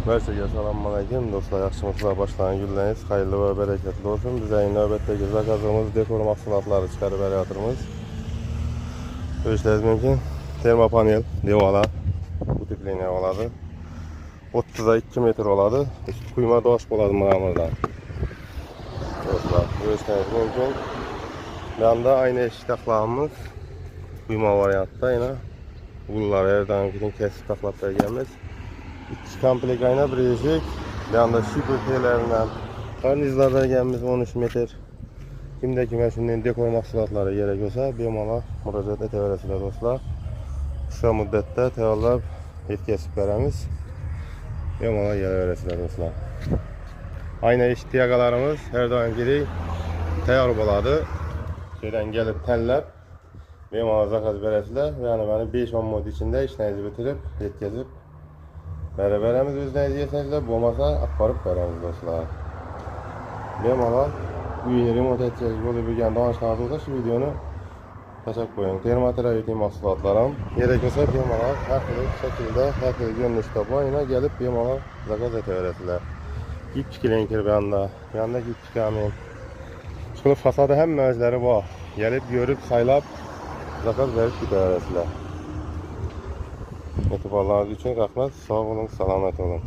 Barchaga assalomu alaykum do'stlar, yaxshimisizlar? Boshlagan kunlaringiz xayrli va bereketli olsun. Bizning navbatdagi zakazimiz dekor mahsulotlari chiqarib beryapmiz. Ko'rishingiz mumkin. Termopanel devorlar utepleniya oladi. 30 ga 2 metr oladi. Quyma dosh bo'ladi ma'murdan. Do'stlar, ko'rishingiz mumkin. Bu yerda ayni eshik taqlamiz quyma variantda yana ular yerdan keyin kesib taqlab berganmiz. 2 komplekt ayna bir eshik. Bu yerda shiperlaridan karnizlar berganmiz 13 metr. Kimda kim shunday dekor mahsulotlari kerak bo'lsa, bemalol murojaat etaverasizlar do'stlar. Qisqa muddatda tayyorlab yetkazib beramiz. Bemalol kelaverasizlar do'stlar. Ayna eshik tiyagalarimiz har doimgidek tayyor bo'ladi. Şeyden gelip tanlab bemalol zakaz berasizlar. Yani beni 5-10 minut içinde işlerinizi bitirip yetkazib beramiz. O'zingiz yesangizlar, bo'lmasa olib borib beramiz do'stlar. Bemalol uyni remont etsangiz bo'lib bo'lgan donishlar bo'lsa shu videoni tashlab qo'ying. Termoterapevtik mahsulotlar ham kerak bo'lsa bemalol har xil shaklda, har xil ko'rinishda bo'yina kelib bemalol zakaz etaverasizlar. Kipchiklantir bu yanda kipchikamen. Şunu fasada hem mevzileri var. Gelip görüp saylap zakaz verip gidersizler. Eğitimleriniz için rahmet, sağ olun, selamet olun.